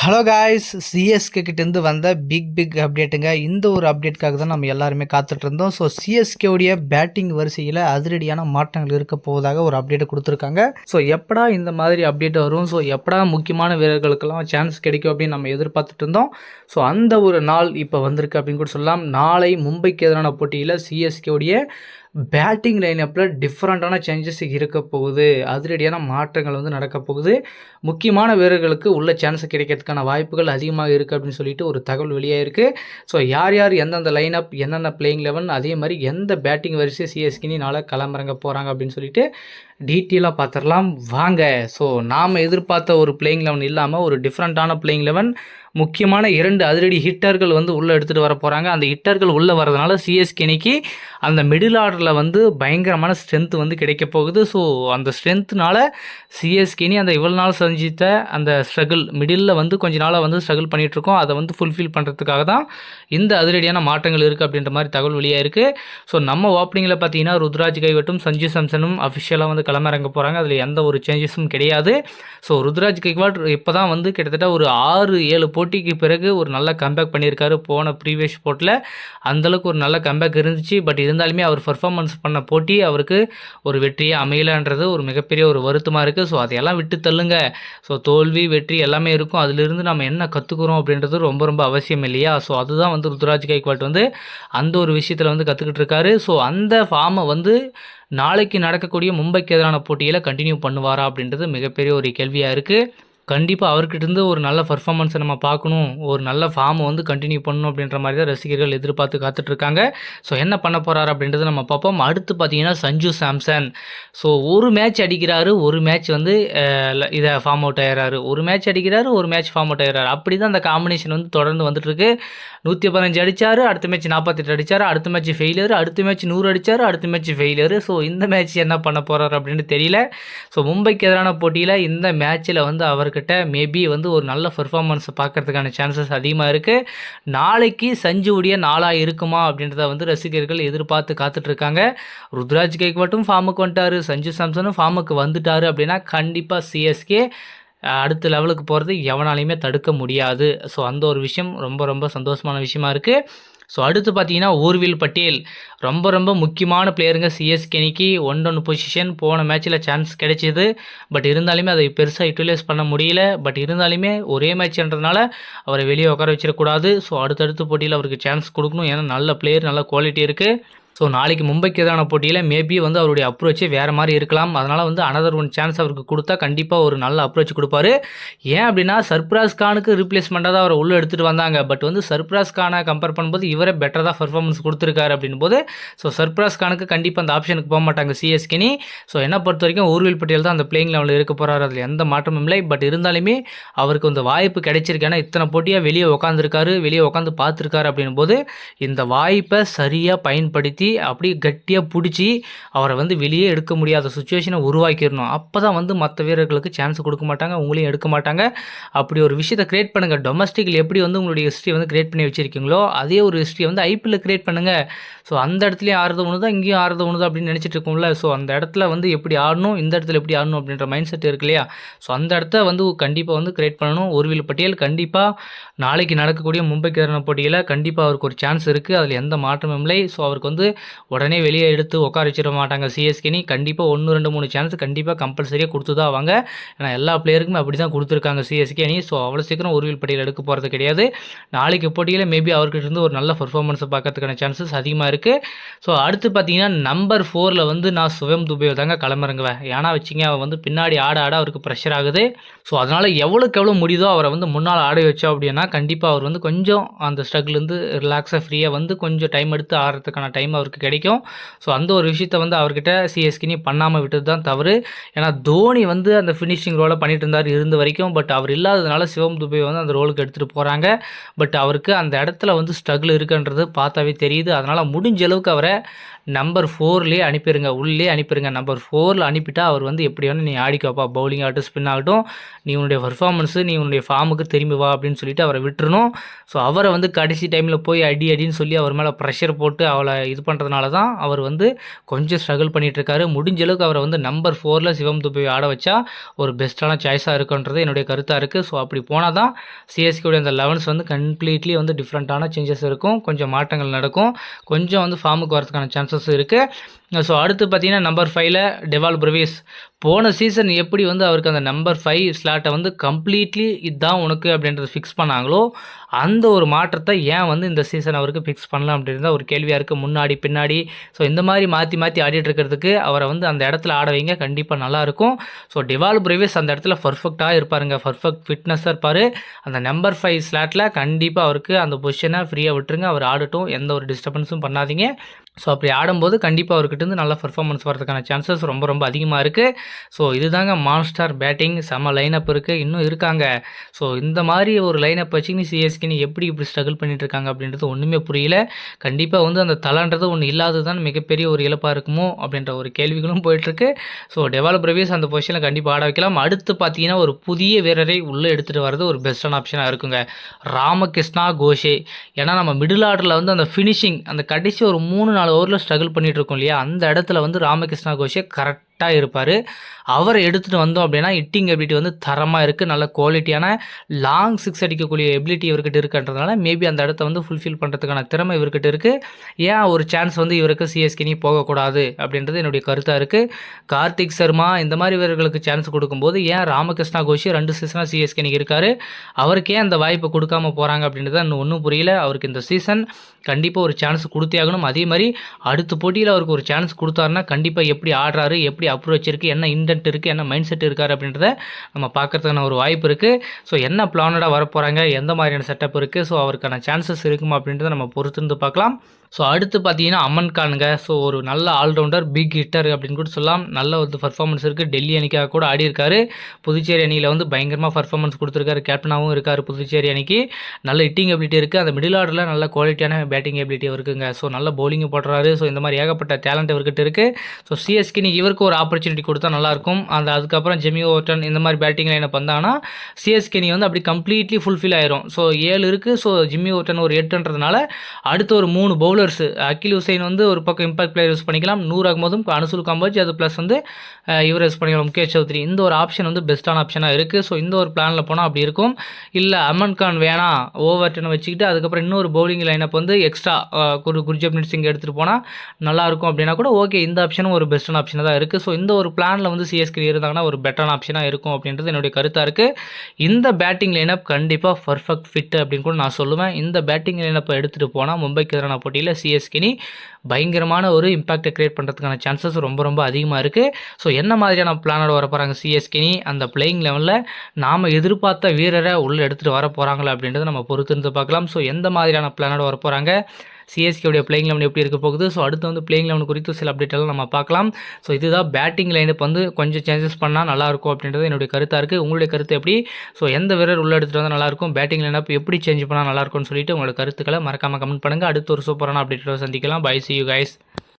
Hello guys, CSK கிட்டேருந்து வந்த big அப்டேட்டுங்க. இந்த ஒரு அப்டேட்காக தான் நம்ம எல்லாருமே காத்துட்டு இருந்தோம். ஸோ சிஎஸ்கேவுடைய பேட்டிங் வரிசையில் அதிரடியான மாற்றங்கள் இருக்க போவதாக ஒரு அப்டேட்டை கொடுத்துருக்காங்க. ஸோ எப்படா இந்த மாதிரி அப்டேட் வரும், ஸோ எப்படா முக்கியமான வீரர்களுக்கெல்லாம் சான்ஸ் கிடைக்கும் அப்படின்னு நம்ம எதிர்பார்த்துட்டு இருந்தோம். ஸோ அந்த ஒரு நாள் இப்போ வந்திருக்கு அப்படின்னு கூட சொல்லலாம். நாளை மும்பைக்கு எதிரான போட்டியில் சிஎஸ்கேவுடைய பேட்டிங் லைனப்பில் டிஃப்ரெண்ட்டான சேஞ்சஸ் இருக்க போகுது. அதிரடியான மாற்றங்கள் வந்து நடக்க போகுது. முக்கியமான வீரர்களுக்கு உள்ள சான்ஸ் கிடைக்கிறதுக்கான வாய்ப்புகள் அதிகமாக இருக்குது அப்படின்னு சொல்லிட்டு ஒரு தகவல் வெளியாயிருக்கு. ஸோ யார் எந்தெந்த லைனப், எந்தெந்த பிளேயிங் லெவன், அதே மாதிரி எந்த பேட்டிங் வரிசை சிஎஸ்கேனி நாளை களமிறங்க போகிறாங்க அப்படின்னு சொல்லிட்டு டீட்டெயிலாக பார்த்துடலாம் வாங்க. ஸோ நாம் எதிர்பார்த்த ஒரு பிளேயிங் லெவன் இல்லாமல் ஒரு டிஃப்ரெண்ட்டான பிளேயிங் லெவன், முக்கியமான 2 அதிரடி ஹிட்டர்கள் வந்து உள்ளே எடுத்துகிட்டு வர போகிறாங்க. அந்த ஹிட்டர்கள் உள்ளே வரதுனால சிஎஸ்கேனிக்கு அந்த மிடில் ஆர்டரில் வந்து பயங்கரமான ஸ்ட்ரென்த் வந்து கிடைக்க போகுது. ஸோ அந்த ஸ்ட்ரென்த்னால சிஎஸ்கேனி அந்த இவ்வளோ நாள் செஞ்சித்த அந்த ஸ்ட்ரகிள் மிடில் வந்து கொஞ்ச நாளாக வந்து ஸ்ட்ரகிள் பண்ணிகிட்ருக்கோம், அதை வந்து ஃபுல்ஃபில் பண்ணுறதுக்காக தான் இந்த அதிரடியான மாற்றங்கள் இருக்குது அப்படின்ற மாதிரி தகவல் வெளியாக இருக்குது. ஸோ நம்ம ஓப்பனிங்கில் பார்த்தீங்கன்னா ருத்ராஜ் கைவட்டும் சஞ்சு சாம்சனும் அஃபிஷியலாக வந்து களமிறங்க போகிறாங்க. அதில் எந்த ஒரு சேஞ்சஸும் கிடையாது. ஸோ ருத்ராஜ் கைவாட் இப்போ தான் வந்து கிட்டத்தட்ட ஒரு 6-7 போட்டிக்கு பிறகு ஒரு நல்ல கம்பேக் பண்ணியிருக்காரு. போன ப்ரீவியஸ் போட்டியில் அந்தளவுக்கு ஒரு நல்ல கம்பேக் இருந்துச்சு. பட் இருந்தாலுமே அவர் பர்ஃபார்மன்ஸ் பண்ண போட்டி அவருக்கு ஒரு வெற்றியே அமையலைன்றது ஒரு மிகப்பெரிய ஒரு வருத்தமாக இருக்குது. ஸோ அதையெல்லாம் விட்டு தள்ளுங்க. ஸோ தோல்வி வெற்றி எல்லாமே இருக்கும். அதிலிருந்து நம்ம என்ன கற்றுக்குறோம் அப்படின்றது ரொம்ப ரொம்ப அவசியம் இல்லையா? ஸோ அதுதான் வந்து ருத்ராஜ் கைக்வாட் வந்து அந்த ஒரு விஷயத்தில் வந்து கற்றுக்கிட்டு இருக்காரு. ஸோ அந்த ஃபார்மை வந்து நாளைக்கு நடக்கக்கூடிய மும்பைக்கு எதிரான போட்டியில் கண்டினியூ பண்ணுவாரா அப்படின்றது மிகப்பெரிய ஒரு கேள்வியாக இருக்குது. கண்டிப்பாக அவர்கிட்டருந்து ஒரு நல்ல பர்ஃபார்மன்ஸை நம்ம பார்க்கணும், ஒரு நல்ல ஃபார்மை வந்து கண்டினியூ பண்ணணும் அப்படின்ற மாதிரி தான் ரசிகர்கள் எதிர்பார்த்து காத்துட்ருக்காங்க. ஸோ என்ன பண்ண போகிறாரு அப்படின்றத நம்ம பார்ப்போம். அடுத்து பார்த்தீங்கன்னா சஞ்சு சாம்சன். ஸோ ஒரு மேட்ச் அடிக்கிறாரு, ஒரு மேட்ச் வந்து இதை ஃபார்ம் அவுட் ஆகிறாரு, ஒரு மேட்ச் அடிக்கிறாரு, ஒரு மேட்ச் ஃபார்ம் அவுட் ஆகிறாரு. அப்படி தான் அந்த காம்பினேஷன் வந்து தொடர்ந்து வந்துட்டுருக்கு. 115 அடித்தார், அடுத்த மேட்ச் 48 அடித்தார், அடுத்த மேட்ச் ஃபெயிலியர், அடுத்த மேட்ச் 100 அடித்தார், அடுத்த மேட்ச் ஃபெயிலியர். ஸோ இந்த மேட்ச் என்ன பண்ண போகிறார் அப்படின்னு தெரியல. ஸோ மும்பைக்கு எதிரான போட்டியில் இந்த மேட்ச்சில் வந்து அவர்கிட்ட மேபி வந்து ஒரு நல்ல பெர்ஃபார்மன்ஸை பார்க்கறதுக்கான சான்சஸ் அதிகமாக இருக்குது. நாளைக்கு சஞ்சுவுடைய நாளாக இருக்குமா அப்படின்றத வந்து ரசிகர்கள் எதிர்பார்த்து காத்துட்ருக்காங்க. ருத்ராஜ் கைக்வாட்டும் ஃபார்முக்கு வந்துட்டார், சஞ்சு சாம்சனும் ஃபார்முக்கு வந்துட்டார் அப்படின்னா கண்டிப்பாக சிஎஸ்கே அடுத்த லெவலுக்கு போகிறது எவனாலையுமே தடுக்க முடியாது. ஸோ அந்த ஒரு விஷயம் ரொம்ப ரொம்ப சந்தோஷமான விஷயமா இருக்குது. ஸோ அடுத்து பார்த்தீங்கன்னா ஊர்வில் பட்டேல் ரொம்ப ரொம்ப முக்கியமான பிளேயருங்க சிஎஸ்கேனிக்கு. 1-1 பொசிஷன் போன மேட்ச்சில் சான்ஸ் கிடைச்சிது. பட் இருந்தாலுமே அதை பெருசாக யூட்டிலைஸ் பண்ண முடியல. பட் இருந்தாலுமே ஒரே மேட்ச்ன்றதுனால அவரை வெளியே உட்கார வச்சிடக்கூடாது. ஸோ அடுத்தடுத்த போட்டியில் அவருக்கு சான்ஸ் கொடுக்கணும். ஏன்னா நல்ல பிளேயர், நல்ல குவாலிட்டி இருக்குது. ஸோ நாளைக்கு மும்பைக்கு எதிரான போட்டியில் மேபி வந்து அவருடைய அப்ரோச்சே வேறு மாதிரி இருக்கலாம். அதனால் வந்து அனதர் ஒன் சான்ஸ் அவருக்கு கொடுத்தா கண்டிப்பாக ஒரு நல்ல அப்ரோச் கொடுப்பாரு. ஏன் அப்படின்னா சர்ப்ராஸ் கானுக்கு ரீப்ளேஸ்மெண்ட்டாக தான் அவரை உள்ளே எடுத்துகிட்டு வந்தாங்க. பட் வந்து சர்ப்ராஸ் கானை கம்பேர் பண்ணும்போது இவரே பெட்டராக தான் பர்ஃபார்மன்ஸ் கொடுத்துருக்காரு அப்படின் போது ஸோ சர்ப்ராஸ் கானுக்கு கண்டிப்பாக அந்த ஆப்ஷனுக்கு போக மாட்டாங்க சிஎஸ்கேனி. ஸோ என்னை பொறுத்த வரைக்கும் ஊர்வில் பட்டேல் தான் அந்த பிளேயிங் லெவலில் இருக்க போகிறார், அதில் எந்த மாற்றமும் இல்லை. பட் இருந்தாலுமே அவருக்கு அந்த வாய்ப்பு கிடைச்சிருக்கு. ஏன்னா இத்தனை போட்டியாக வெளியே உட்காந்துருக்காரு, வெளியே உட்காந்து பார்த்துருக்காரு அப்படின் போது இந்த வாய்ப்பை சரியாக பயன்படுத்தி அப்படி கட்டியாக பிடிச்சி அவரை வந்து வெளியே எடுக்க முடியாத சுச்சுவேஷனை உருவாக்கிடணும். அப்போ தான் வந்து மற்ற வீரர்களுக்கு சான்ஸ் கொடுக்க மாட்டாங்க, உங்களையும் எடுக்க மாட்டாங்க. அப்படி ஒரு விஷயத்தை கிரியேட் பண்ணுங்கள். டொமஸ்டிக்கில் எப்படி வந்து உங்களுடைய ஹிஸ்ட்ரி வந்து கிரியேட் பண்ணி வச்சுருக்கீங்களோ அதே ஒரு ஹிஸ்ட்ரியை வந்து ஐபிஎல்ல கிரியேட் பண்ணுங்கள். ஸோ அந்த இடத்துலையும் ஆறுது ஒன்று தான், இங்கேயும் ஆறுது ஒன்று தான் அப்படின்னு நினச்சிட்டு இருக்கோம்ல. ஸோ அந்த இடத்துல வந்து எப்படி ஆடணும், இந்த இடத்துல எப்படி ஆடணும் அப்படின்ற மைண்ட் செட் இருக்கு இல்லையா? ஸோ அந்த இடத்த வந்து கண்டிப்பாக வந்து கிரியேட் பண்ணணும். ஊர்வில் பட்டேல் கண்டிப்பாக நாளைக்கு நடக்கக்கூடிய மும்பைக்கு எதிரான போட்டியில் கண்டிப்பாக அவருக்கு ஒரு சான்ஸ் இருக்குது, அதில் எந்த மாற்றமும் இல்லை. ஸோ அவருக்கு வந்து உடனே வெளியே எடுத்து உட்கார வச்சிட மாட்டாங்க சிஎஸ்கேனி. கண்டிப்பாக 1-2-3 சான்ஸ் கண்டிப்பாக கம்பல்சரியாக கொடுத்து தான் அவங்க. ஏன்னா எல்லா பிளேயருக்குமே அப்படி தான் கொடுத்துருக்காங்க சிஎஸ்கேனி. ஸோ அவ்வளோ சீக்கிரம் ஊர்வில் பட்டியல் எடுக்க போகிறது கிடையாது. நாளைக்கு போட்டியில் மேபி அவர்கிட்ட இருந்து ஒரு நல்ல பர்ஃபார்மன்ஸை பார்க்கறதுக்கான சான்சஸ் அதிகமாக இருக்குது. ஸோ அடுத்து பார்த்தீங்கன்னா நம்பர் 4ல் வந்து நான் சுயம் துபே தாங்க களமிறங்குவேன். ஏன்னா வச்சிங்க அவன் வந்து பின்னாடி ஆட அவருக்கு ப்ரெஷர் ஆகுது. ஸோ அதனால் எவ்வளோக்கு எவ்வளோ முடியுதோ அவரை வந்து முன்னால் ஆட வச்சோம் அப்படின்னா கண்டிப்பாக அவர் வந்து கொஞ்சம் அந்த ஸ்ட்ரகிள்லேருந்து ரிலாக்ஸாக ஃப்ரீயாக வந்து கொஞ்சம் டைம் எடுத்து ஆடுறதுக்கான டைம் அவருக்கு கிடைக்கும். ஸோ அந்த ஒரு விஷயத்தை வந்து அவர்கிட்ட சிஎஸ்கேனி பண்ணாமல் விட்டது தான் தவறு. ஏன்னா தோனி வந்து அந்த ஃபினிஷிங் ரோலை பண்ணிட்டு இருந்தார் இருந்த வரைக்கும். பட் அவர் இல்லாததுனால சிவம் துபே வந்து அந்த ரோலுக்கு எடுத்துகிட்டு போகிறாங்க. பட் அவருக்கு அந்த இடத்துல வந்து ஸ்ட்ரகிள் இருக்குன்றது பார்த்தாவே தெரியுது. அதனால் முடிஞ்ச அளவுக்கு அவரை நம்பர் 4லேயே அனுப்பிடுங்க, உள்ளே அனுப்பிடுங்க. நம்பர் 4ல் அனுப்பிட்டா அவர் வந்து எப்படி வேணால் நீ ஆடிக்கோப்பா, பவுலிங் ஆகட்டும் ஸ்பின் ஆகட்டும், நீ உன்னுடைய பர்ஃபார்மன்ஸு நீ உன்னுடைய ஃபார்முக்கு திரும்பி வா அப்படின்னு சொல்லிட்டு அவரை விட்டுறணும். ஸோ அவரை வந்து கடைசி டைமில் போய் அடின்னு சொல்லி அவர் மேலே ப்ரெஷர் போட்டு அவளை இது பண்ணுறதுனால தான் அவர் வந்து கொஞ்சம் ஸ்ட்ரகிள் பண்ணிகிட்ருக்காரு. முடிஞ்ச அளவுக்கு அவரை வந்து நம்பர் 4ல் சிவம் துபே ஆட வச்சா ஒரு பெஸ்ட்டான சாய்ஸாக இருக்குன்றது என்னுடைய கருத்தாக இருக்குது. ஸோ அப்படி போனால் தான் சிஎஸ்கேவுடைய அந்த 11ஸ் வந்து கம்ப்ளீட்லி வந்து டிஃப்ரெண்ட்டான சேஞ்சஸ் இருக்கும், கொஞ்சம் மாற்றங்கள் நடக்கும், கொஞ்சம் வந்து ஃபார்முக்கு வரதுக்கான சான்சஸ் இருக்குது. ஸோ அடுத்து பார்த்தீங்கன்னா நம்பர் 5ல் டெவால் பிரவேஸ். போன சீசன் எப்படி வந்து அவருக்கு அந்த நம்பர் 5 ஸ்லாட்டை வந்து கம்ப்ளீட்லி இதுதான் உனக்கு அப்படின்றத ஃபிக்ஸ் பண்ணாங்களோ அந்த ஒரு மாற்றத்தை ஏன் வந்து இந்த சீசன் அவருக்கு ஃபிக்ஸ் பண்ணலாம் அப்படின்றத ஒரு கேள்வியாக இருக்குது. முன்னாடி பின்னாடி ஸோ இந்த மாதிரி மாற்றி மாற்றி ஆடிட்டு இருக்கிறதுக்கு அவரை வந்து அந்த இடத்துல ஆட வைங்க, கண்டிப்பாக நல்லாயிருக்கும். ஸோ டெவால் பிரவேஸ் அந்த இடத்துல பர்ஃபெக்டாக இருப்பாருங்க, பர்ஃபெக்ட் ஃபிட்னஸாக இருப்பார். அந்த நம்பர் 5 ஸ்லாட்டில் கண்டிப்பாக அவருக்கு அந்த பொசிஷனை ஃப்ரீயாக விட்டுருங்க, அவர் ஆடட்டும், எந்த ஒரு டிஸ்டர்பன்ஸும் பண்ணாதீங்க. ஸோ அப்படி ஆடும்போது கண்டிப்பாக அவர்கிட்டருந்து நல்ல பர்ஃபார்மன்ஸ் வரதுக்கான சான்சஸ் ரொம்ப ரொம்ப அதிகமாக இருக்குது. ஸோ இதுதாங்க மான்ஸ்டார் பேட்டிங், செம்ம லைனப் இருக்குது, இன்னும் இருக்காங்க. ஸோ இந்த மாதிரி ஒரு லைனப் வச்சுக்கின்னு சிஎஸ்கேன்னு எப்படி இப்படி ஸ்ட்ரகிள் பண்ணிட்டு இருக்காங்க அப்படின்றது ஒன்றுமே புரியல. கண்டிப்பாக வந்து அந்த தலான்றது ஒன்று இல்லாதது தான் மிகப்பெரிய ஒரு இழப்பாக இருக்குமோ அப்படின்ற ஒரு கேள்விகளும் போயிட்டுருக்கு. ஸோ டெவால் பிரவேஸ் அந்த பொசிஷனில் கண்டிப்பாக ஆட வைக்கலாம். அடுத்து பார்த்தீங்கன்னா ஒரு புதிய வீரரை உள்ளே எடுத்துகிட்டு வர்றது ஒரு பெஸ்ட்டான ஆப்ஷனாக இருக்குங்க, ராமகிருஷ்ணா கோஷே. ஏன்னா நம்ம மிடில் ஆர்டரில் வந்து அந்த ஃபினிஷிங் அந்த கடைசி ஒரு 3-4 ஓவரில் ஸ்ட்ரகிள் பண்ணிகிட்டு இருக்கோம் இல்லையா, அந்த இடத்துல வந்து ராமகிருஷ்ணா கோஷே கரெக்டாக இருப்பார். அவரை எடுத்துகிட்டு வந்தோம் அப்படின்னா ஹிட்டிங் எபிலிட்டி வந்து தரமாக இருக்குது, நல்ல குவாலிட்டியான லாங் சிக்ஸ் அடிக்கக்கூடிய எபிலிட்டி இவர்கிட்ட இருக்குன்றதுனால மேபி அந்த இடத்த வந்து ஃபுல்ஃபில் பண்ணுறதுக்கான திறமை இவர்கிட்ட இருக்குது. ஏன் ஒரு சான்ஸ் வந்து இவருக்கு சிஎஸ்கே போகக்கூடாது அப்படின்றது என்னுடைய கருத்தாக இருக்குது. கார்த்திக் சர்மா இந்த மாதிரி வீரர்களுக்கு சான்ஸ் கொடுக்கும்போது ஏன் ராமகிருஷ்ணா கோஷே 2 சீசனாக சிஎஸ்கே இருக்கார், அவருக்கே அந்த வாய்ப்பு கொடுக்காம போகிறாங்க அப்படின்றது இன்னும் ஒன்றும் புரியல. அவருக்கு இந்த சீசன் கண்டிப்பாக ஒரு சான்ஸ் கொடுத்தே ஆகணும். அதே மாதிரி அடுத்த போட்டியில் அவருக்கு ஒரு சான்ஸ் கொடுத்தாருன்னா கண்டிப்பாக எப்படி ஆடுறாரு, எப்படி அப்ரோச் இருக்குது, என்ன இன்டென்ட் இருக்குது, என்ன மைண்ட் செட் இருக்கார் அப்படின்றத நம்ம பார்க்கறதுக்கான ஒரு வாய்ப்பு இருக்குது. ஸோ என்ன பிளானடாக வரப்போகிறாங்க, எந்த மாதிரியான செட்டப் இருக்குது, ஸோ அவருக்கான சான்சஸ் இருக்குமா அப்படின்றத நம்ம பொறுத்திருந்து பார்க்கலாம். ஸோ அடுத்து பார்த்தீங்கன்னா அமன் கானுங்க. ஸோ ஒரு நல்ல ஆல்ரவுண்டர், பிக் ஹிட்டர் அப்படின்னு கூட சொல்லலாம், நல்ல ஒரு பர்ஃபார்மன்ஸ் இருக்குது. டெல்லி அணிக்காக கூட ஆடி இருக்காரு, புதுச்சேரி அணியில் வந்து பயங்கரமாக பர்ஃபார்மன்ஸ் கொடுத்துருக்காரு, கேப்டனாகவும் இருக்கார் புதுச்சேரி அணிக்கு. நல்ல ஹிட்டிங் எபிலிட்டி இருக்குது, அந்த மிடில் ஆர்டரில் நல்ல குவாலிட்டியான பேட்டிங் எபிலிட்டி இருக்குங்க. ஸோ நல்ல பவுலிங்கும் போடுறாரு. ஸோ இந்த மாதிரி ஏகப்பட்ட டேலண்ட் இவர்கிட்ட இருக்குது. ஸோ சிஎஸ்கே இவருக்கு ஒரு ஆப்பர்ச்சுனிட்டி கொடுத்தா நல்லாயிருக்கும். அதுக்கப்புறம் ஜெமி ஓவர்டன் இந்த மாதிரி பேட்டிங் லைனப் வந்தாங்கன்னா சிஎஸ்கே வந்து அப்படி கம்ப்ளீட்லி ஃபுல்ஃபில் ஆயிரும். ஸோ 7 இருக்குது, ஸோ ஜிம்மி ஓவர்டன் ஒரு 8ன்றதுனால அடுத்து ஒரு 3 பவுலர்ஸ் அகில் ஹுசைன் வந்து ஒரு பக்கம் இம்பாக்ட் பிளேயர் யூஸ் பண்ணிக்கலாம், 100 ஆகும்போதும் அனுசுல் காம்போஜ், அது ப்ளஸ் வந்து இவர் யூஸ் பண்ணிக்கலாம் முகேஷ் சௌத்ரி. இந்த ஒரு ஆப்ஷன் வந்து பெஸ்ட்டான ஆப்ஷனாக இருக்குது. ஸோ இந்த ஒரு பிளானில் போனால் அப்படி இருக்கும். இல்லை அமன் கான் வேணாம், ஓவர்டனை வச்சுக்கிட்டு அதுக்கப்புறம் இன்னொரு பவுலிங் லைனப் வந்து எக்ஸ்ட்ரா குர்ஜப்ரீத் சிங் எடுத்துகிட்டு போனால் நல்லாயிருக்கும் அப்படின்னா கூட ஓகே, இந்த ஆப்ஷனும் ஒரு பெஸ்ட்டான ஆப்ஷனாக தான் இருக்குது. ஸோ இந்த ஒரு பிளானில் வந்து சிஎஸ்கே இருந்தாங்கன்னா ஒரு பெட்டரான ஆப்ஷனாக இருக்கும் அப்படின்றது என்னுடைய கருத்தாக இருக்குது. இந்த பேட்டிங் லைனப் கண்டிப்பாக பர்ஃபெக்ட் ஃபிட் அப்படின்னு கூட நான் சொல்லுவேன். இந்த பேட்டிங் லைனப்பை எடுத்துகிட்டு போனால் மும்பைக்கு எதிரான போட்டியில் சிஎஸ்கே பயங்கரமான ஒரு இம்பாக்டை கிரியேட் பண்ணுறதுக்கான சான்சஸ் ரொம்ப ரொம்ப அதிகமாக இருக்குது. ஸோ என்ன மாதிரியான பிளானோட வர போகிறாங்க சிஎஸ்கே அந்த பிளேயிங் லெவலில் நாம் எதிர்பார்த்த வீரரை உள்ளே எடுத்துகிட்டு வர போகிறாங்களா அப்படின்றத நம்ம பொறுத்திருந்து பார்க்கலாம். ஸோ எந்த மாதிரியான பிளானோட வர போகிறாங்க, சிஎஸ்கேவுடைய பிளேயிங் லெவன் எப்படி இருக்க போகுது, ஸோ அடுத்து வந்து பிளேயிங் லெவன் குறித்து சில அப்டேட் எல்லாம் நம்ம பார்க்கலாம். ஸோ இதுதான் பேட்டிங் லைனப் வந்து கொஞ்சம் சேஞ்சஸ் பண்ணால் நல்லாயிருக்கும் அப்படின்றது என்னுடைய கருத்தாக இருக்குது. உங்களுடைய கருத்து எப்படி, ஸோ எந்த வீரர் உள்ள எடுத்துகிட்டு வந்தால் நல்லாயிருக்கும், பேட்டிங் லைனப் எப்படி சேஞ்ச் பண்ணால் நல்லாயிருக்கும்னு சொல்லிட்டு உங்களோட கருத்துக்களை மறக்காமல் கமெண்ட் பண்ணுங்கள். அடுத்து ஒரு சூப்பரான அப்டேட்டோட சந்திக்கலாம். Bye, see you guys.